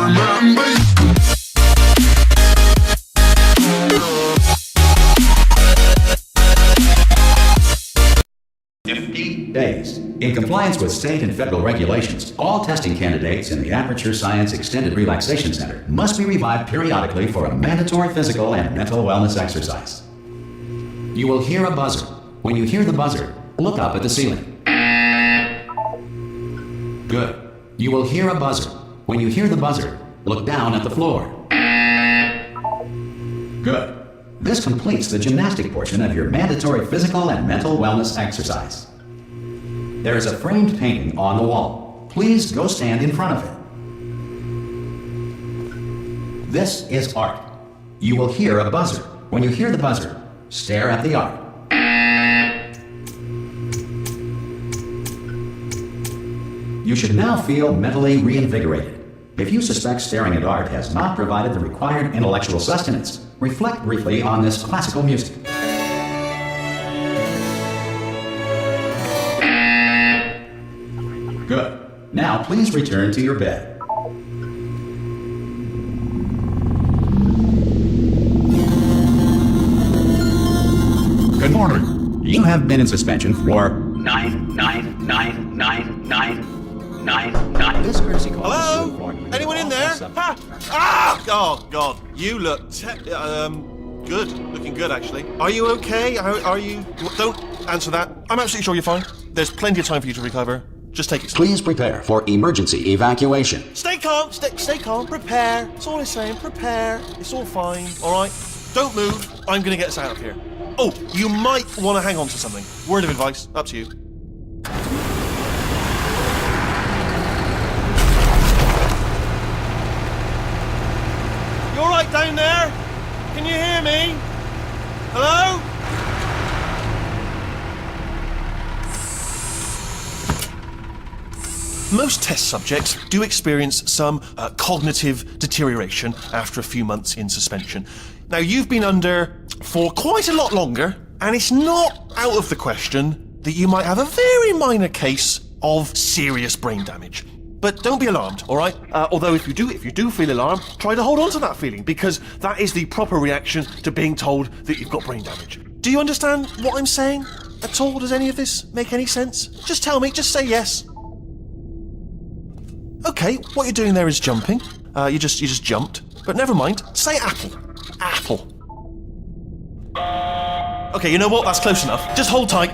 remember you. 50 days. In compliance with state and federal regulations, all testing candidates in the Aperture Science Extended Relaxation Center must be revived periodically for a mandatory physical and mental wellness exercise. You will hear a buzzer. When you hear the buzzer, look up at the ceiling. Good. You will hear a buzzer. When you hear the buzzer, look down at the floor. Good. This completes the gymnastic portion of your mandatory physical and mental wellness exercise. There is a framed painting on the wall. Please go stand in front of it. This is art. You will hear a buzzer. When you hear the buzzer, stare at the art. You should now feel mentally reinvigorated. If you suspect staring at art has not provided the required intellectual sustenance, reflect briefly on this classical music. Good. Now please return to your bed. Good morning. You have been in suspension for 9999999. This courtesy call. Hello? Anyone in there? Ha! Ah! Oh God, you look good. Looking good, actually. Are you okay? Are you? Don't answer that. I'm absolutely sure you're fine. There's plenty of time for you to recover. Just take it slow. Please prepare for emergency evacuation. Stay calm. Stay calm. Prepare. That's all I'm saying. Prepare. It's all fine. All right. Don't move. I'm gonna get us out of here. Oh, you might want to hang on to something. Word of advice. Up to you. You all right down there? Can you hear me? Hello? Most test subjects do experience some cognitive deterioration after a few months in suspension. Now, you've been under for quite a lot longer, and it's not out of the question that you might have a very minor case of serious brain damage. But don't be alarmed, all right? Although if you do feel alarmed, try to hold on to that feeling, because that is the proper reaction to being told that you've got brain damage. Do you understand what I'm saying at all? Does any of this make any sense? Just tell me, just say yes. Okay, what you're doing there is jumping. You just jumped. But never mind, say apple. Apple. Okay, you know what? That's close enough. Just hold tight.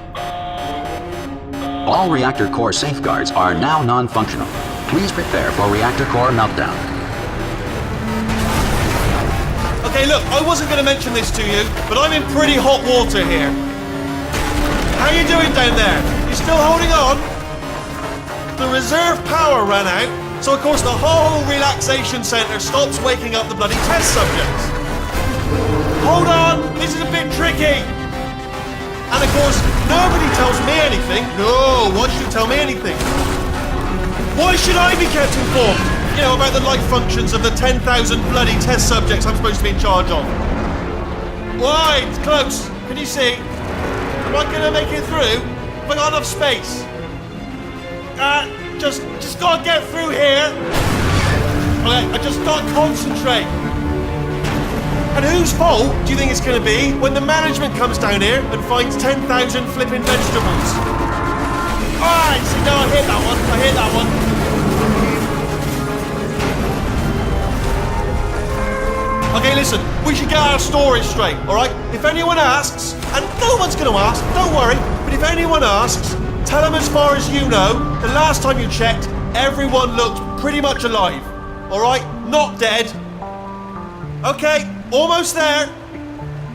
All reactor core safeguards are now non-functional. Please prepare for reactor core meltdown. Okay, look, I wasn't going to mention this to you, but I'm in pretty hot water here. How you doing down there? You still holding on? The reserve power ran out, so of course the whole relaxation centre stops waking up the bloody test subjects. Hold on, this is a bit tricky. And of course, nobody tells me anything. No, why should you tell me anything? Why should I be kept informed? You know, about the life functions of the 10,000 bloody test subjects I'm supposed to be in charge of. Why? It's close. Can you see? Am I gonna make it through? Have I got enough space? Just gotta get through here. Okay, I just gotta concentrate. And whose fault do you think it's gonna be when the management comes down here and finds 10,000 flipping vegetables? Alright, see, no, I hit that one. Okay, listen, we should get our stories straight, alright? If anyone asks, and no one's gonna ask, don't worry, but if anyone asks, tell them as far as you know, the last time you checked, everyone looked pretty much alive. Alright? Not dead. Okay, almost there.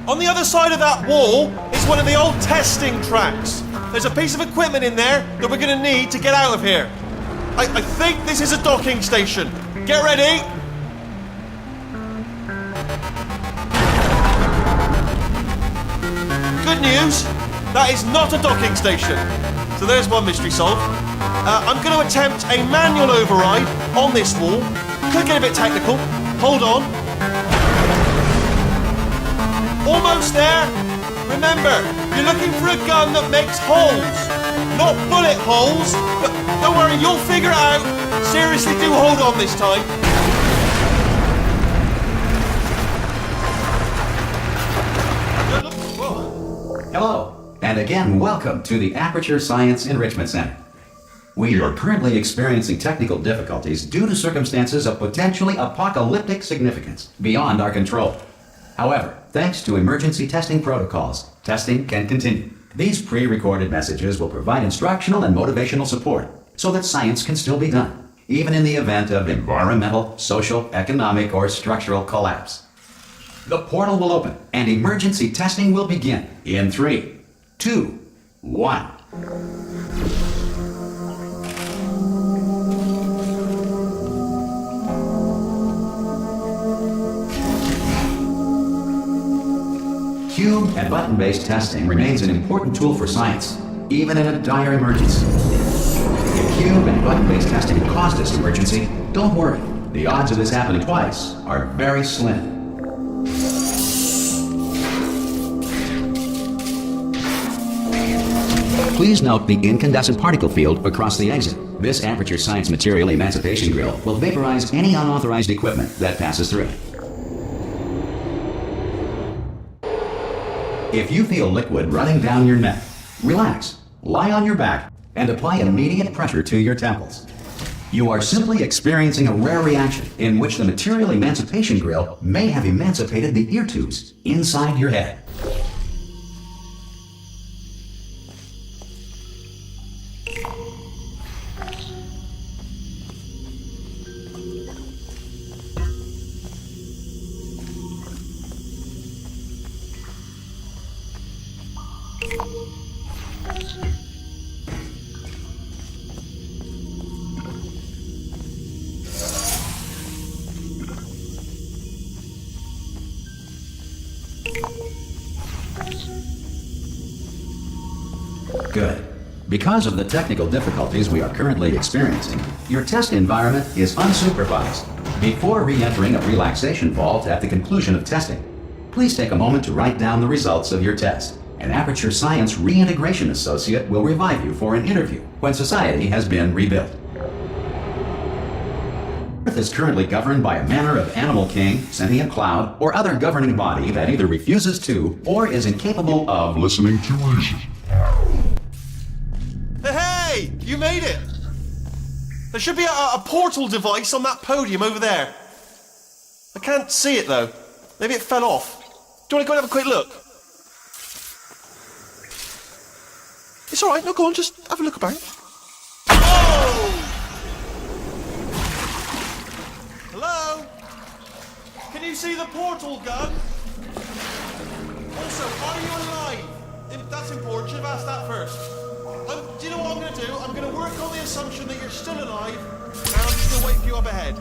On the other side of that wall is one of the old testing tracks. There's a piece of equipment in there that we're going to need to get out of here. I think this is a docking station. Get ready. Good news, that is not a docking station. So there's one mystery solved. I'm going to attempt a manual override on this wall. Could get a bit technical. Hold on. Almost there. Remember, you're looking for a gun that makes holes. Not bullet holes, but don't worry, you'll figure it out. Seriously, do hold on this time. Hello, and again welcome to the Aperture Science Enrichment Center. We are currently experiencing technical difficulties due to circumstances of potentially apocalyptic significance beyond our control. However, thanks to emergency testing protocols, testing can continue. These pre-recorded messages will provide instructional and motivational support so that science can still be done, even in the event of environmental, social, economic, or structural collapse. The portal will open and emergency testing will begin in 3, 2, 1. Cube and button-based testing remains an important tool for science, even in a dire emergency. If cube and button-based testing caused this emergency, don't worry. The odds of this happening twice are very slim. Please note the incandescent particle field across the exit. This Aperture Science Material Emancipation Grill will vaporize any unauthorized equipment that passes through. If you feel liquid running down your neck, relax, lie on your back, and apply immediate pressure to your temples. You are simply experiencing a rare reaction in which the Material Emancipation Grill may have emancipated the ear tubes inside your head. Good. Because of the technical difficulties we are currently experiencing, your test environment is unsupervised. Before re-entering a relaxation vault at the conclusion of testing, please take a moment to write down the results of your test. An Aperture Science Reintegration Associate will revive you for an interview when society has been rebuilt. Earth is currently governed by a manner of animal king, sentient cloud, or other governing body that either refuses to or is incapable of listening to reason. Hey! You made it! There should be a portal device on that podium over there. I can't see it though. Maybe it fell off. Do you want to go and have a quick look? It's alright, no, go on, just have a look about. Oh! Hello? Can you see the portal gun? Also, are you alive? That's important, should have asked that first. Do you know what I'm going to do? I'm going to work on the assumption that you're still alive, and I'm just going to wait for you up ahead.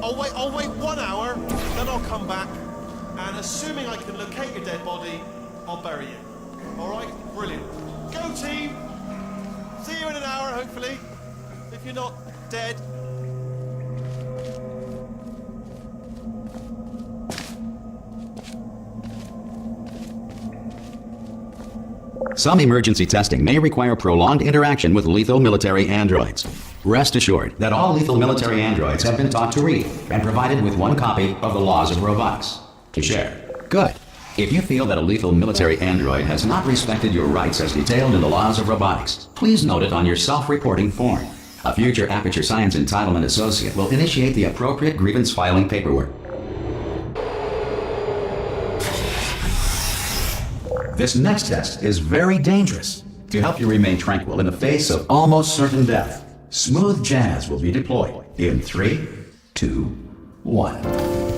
I'll wait 1 hour, then I'll come back, and assuming I can locate your dead body, I'll bury you. Alright? Brilliant. Go team! See you in an hour, hopefully. If you're not dead. Some emergency testing may require prolonged interaction with lethal military androids. Rest assured that all lethal military androids have been taught to read and provided with 1 copy of the Laws of Robotics to share. Good. If you feel that a lethal military android has not respected your rights as detailed in the Laws of Robotics, please note it on your self-reporting form. A future Aperture Science Entitlement Associate will initiate the appropriate grievance filing paperwork. This next test is very dangerous. To help you remain tranquil in the face of almost certain death, smooth jazz will be deployed in 3, 2, 1.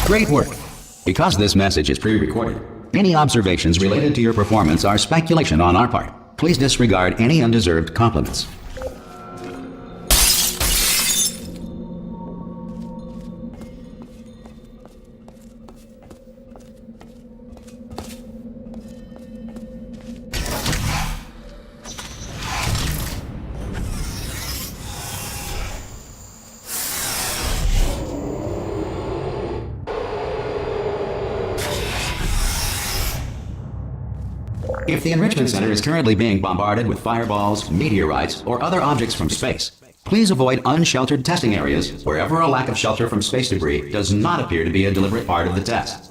Great work. Because this message is pre-recorded, any observations related to your performance are speculation on our part. Please disregard any undeserved compliments. If the Enrichment Center is currently being bombarded with fireballs, meteorites, or other objects from space, please avoid unsheltered testing areas wherever a lack of shelter from space debris does not appear to be a deliberate part of the test.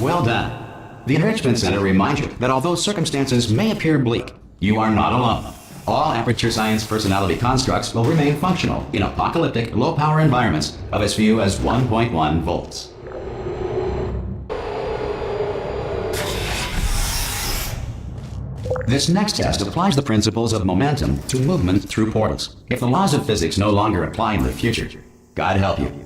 Well done. The Enrichment Center reminds you that although circumstances may appear bleak, you are not alone. All Aperture Science personality constructs will remain functional in apocalyptic, low-power environments of as few as 1.1 volts. This next test applies the principles of momentum to movement through portals. If the laws of physics no longer apply in the future, God help you.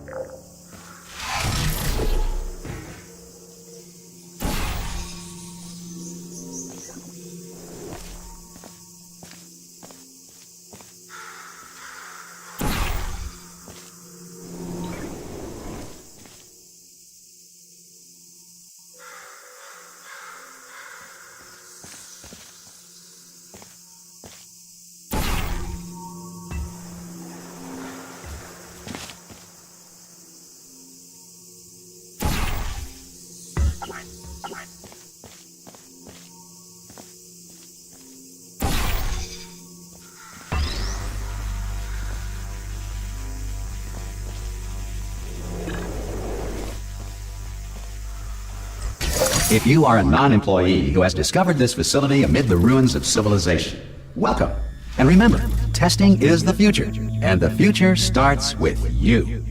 If you are a non-employee who has discovered this facility amid the ruins of civilization, welcome. And remember, testing is the future, and the future starts with you.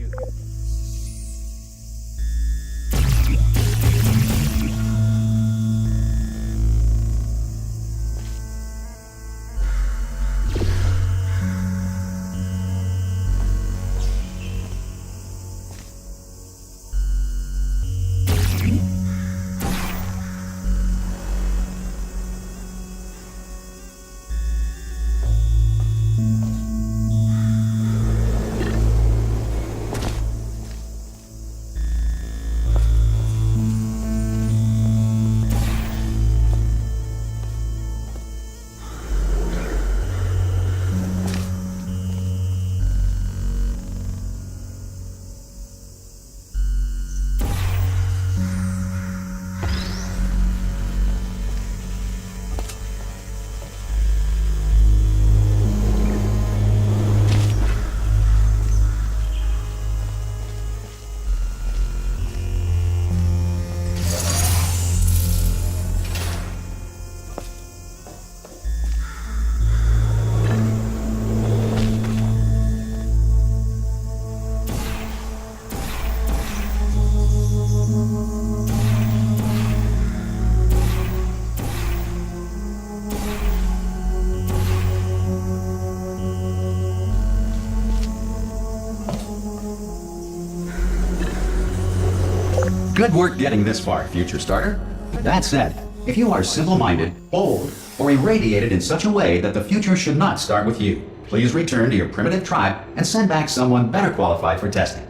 Good work getting this far, future starter. That said, if you are simple-minded, old, or irradiated in such a way that the future should not start with you, please return to your primitive tribe and send back someone better qualified for testing.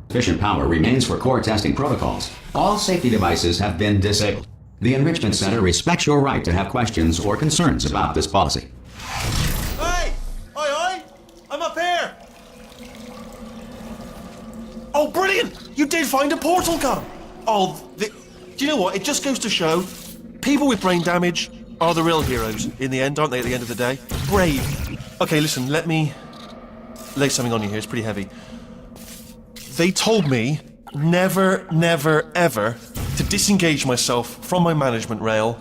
Sufficient power remains for core testing protocols. All safety devices have been disabled. The Enrichment Center respects your right to have questions or concerns about this policy. Hey! Oi, oi! I'm up here! find a portal gun. Do you know what? It just goes to show people with brain damage are the real heroes in the end, aren't they, at the end of the day? Brave. Okay, listen, let me lay something on you here. It's pretty heavy. They told me never, never, ever to disengage myself from my management rail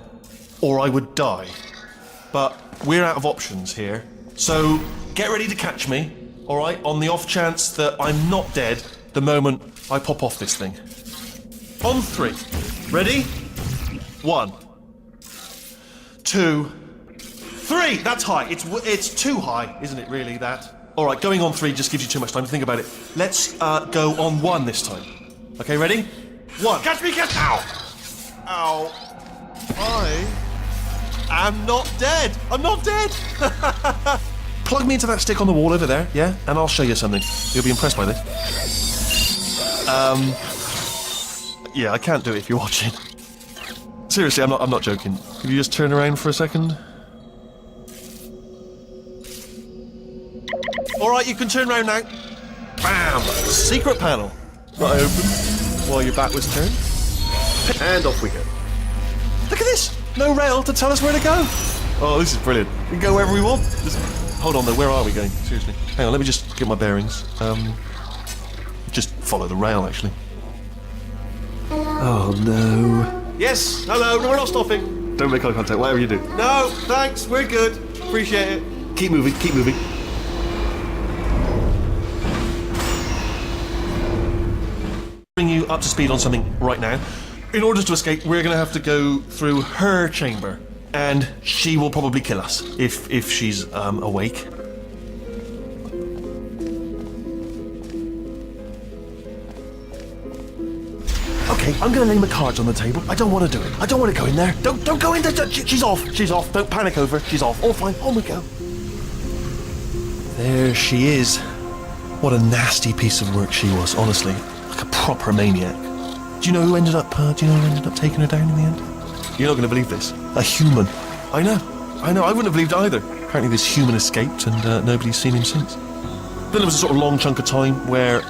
or I would die. But we're out of options here. So get ready to catch me, all right, on the off chance that I'm not dead the moment I pop off this thing. On 3. Ready? 1, 2, 3. That's high. It's too high, isn't it, really, that? All right, going on 3 just gives you too much time to think about it. Let's go on 1 this time. Okay, ready? 1. Catch me, catch... Ow! Ow. I am not dead. I'm not dead. Plug me into that stick on the wall over there, yeah? And I'll show you something. You'll be impressed by this. Yeah, I can't do it if you're watching. Seriously, I'm not joking. Could you just turn around for a second? Alright, you can turn around now. Bam! Secret panel. Right open while your back was turned. And off we go. Look at this! No rail to tell us where to go. Oh, this is brilliant. We can go wherever we want. Hold on though, where are we going? Seriously. Hang on, let me just get my bearings. Just follow the rail, actually. Oh no. Yes, hello, no, we're not stopping. Don't make eye contact, whatever you do. No, thanks, we're good. Appreciate it. Keep moving, keep moving. Bring you up to speed on something right now. In order to escape, we're going to have to go through her chamber. And she will probably kill us, if she's awake. Okay, I'm going to lay my cards on the table. I don't want to do it. I don't want to go in there. Don't go in there. She's off. She's off. Don't panic over. She's off. All fine. On we go. There she is. What a nasty piece of work she was, honestly. Like a proper maniac. Do you know who ended up taking her down in the end? You're not going to believe this. A human. I know. I wouldn't have believed either. Apparently this human escaped and nobody's seen him since. Then there was a sort of long chunk of time where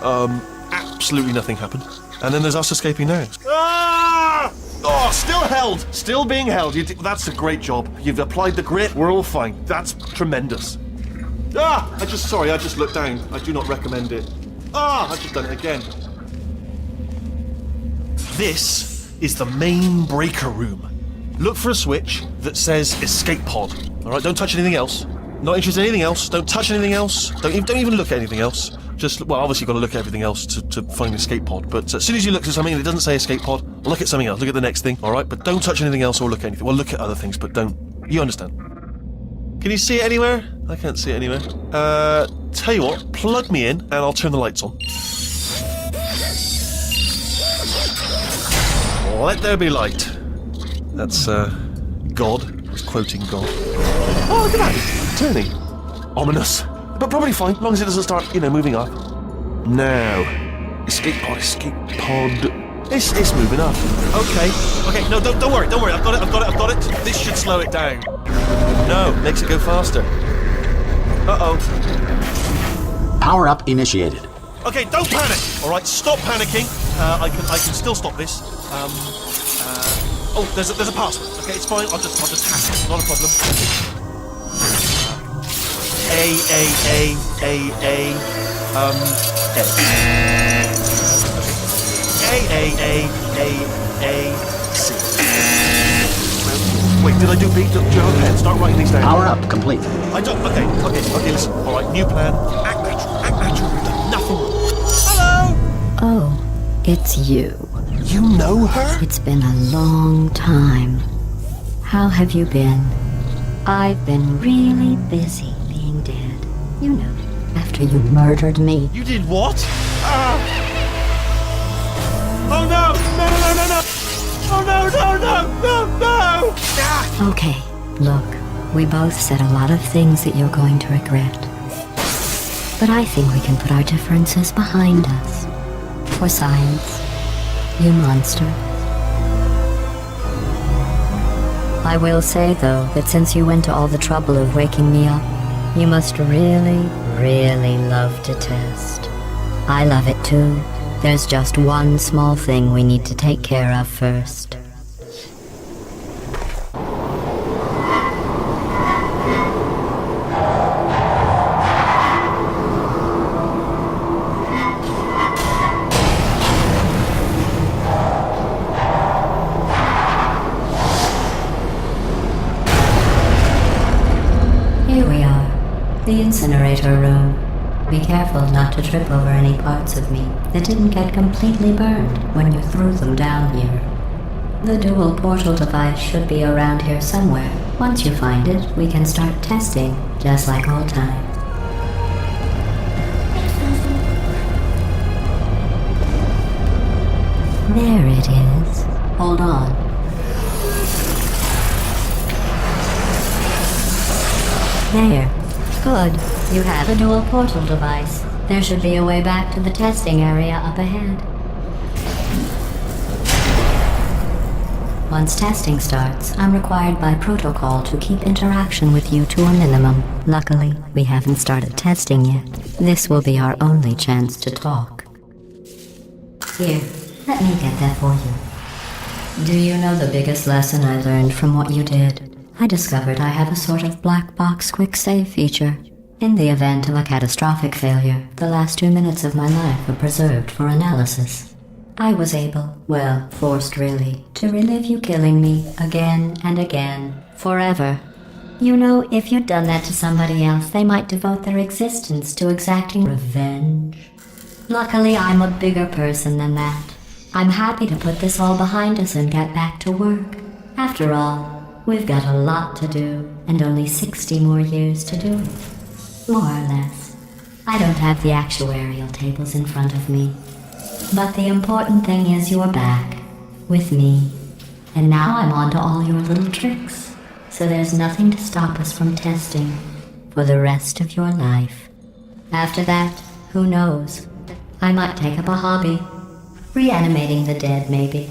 absolutely nothing happened. And then there's us escaping now. Ah! Oh, still held. Still being held. That's a great job. You've applied the grit. We're all fine. That's tremendous. Ah! I just looked down. I do not recommend it. Ah! I've just done it again. This is the main breaker room. Look for a switch that says escape pod. All right, don't touch anything else. Not interested in anything else. Don't touch anything else. Don't even look at anything else. Just, well, obviously you've got to look at everything else to find escape pod. But as soon as you look at something and it doesn't say escape pod, look at something else. Look at the next thing. All right, but don't touch anything else or look at anything. Well, look at other things, but don't. You understand? Can you see it anywhere? I can't see it anywhere. Tell you what, plug me in and I'll turn the lights on. Let there be light. That's, God. I was quoting God. Oh, look at that! Turning. Ominous. But probably fine, as long as it doesn't start, moving up. Now. Escape pod. It's moving up. Okay, no, don't worry. I've got it. This should slow it down. No, makes it go faster. Uh-oh. Power up initiated. Okay, don't panic! Alright, stop panicking. I can still stop this. Oh, there's a password. Okay, it's fine. I'll just hack it. Not a problem. A. C. Wait, did I do B? Okay, start writing these down. Power up complete. Okay, listen. Alright, new plan. Act natural. We've done nothing wrong. Hello! Oh, it's you. You know her? It's been a long time. How have you been? I've been really busy being dead. You know, after you murdered me. You did what? Oh no! No! Oh no! Okay, look, we both said a lot of things that you're going to regret. But I think we can put our differences behind us. For science. You monster. I will say, though, that since you went to all the trouble of waking me up, you must really, really love to test. I love it too, There's just one small thing we need to take care of first. Here we are, the incinerator room. Be careful not to trip over any parts of me that didn't get completely burned when you threw them down here. The dual portal device should be around here somewhere. Once you find it, we can start testing, just like old times. There it is. Hold on. There. Good. You have a dual portal device. There should be a way back to the testing area up ahead. Once testing starts, I'm required by protocol to keep interaction with you to a minimum. Luckily, we haven't started testing yet. This will be our only chance to talk. Here, let me get that for you. Do you know the biggest lesson I learned from what you did? I discovered I have a sort of black box quick save feature. In the event of a catastrophic failure, the last 2 minutes of my life are preserved for analysis. I was able, well, forced really, to relive you killing me again and again, forever. You know, if you'd done that to somebody else, they might devote their existence to exacting revenge. Luckily, I'm a bigger person than that. I'm happy to put this all behind us and get back to work. After all, we've got a lot to do, and only 60 more years to do it. More or less. I don't have the actuarial tables in front of me. But the important thing is you're back, with me. And now I'm on to all your little tricks. So there's nothing to stop us from testing for the rest of your life. After that, who knows? I might take up a hobby. Reanimating the dead, maybe.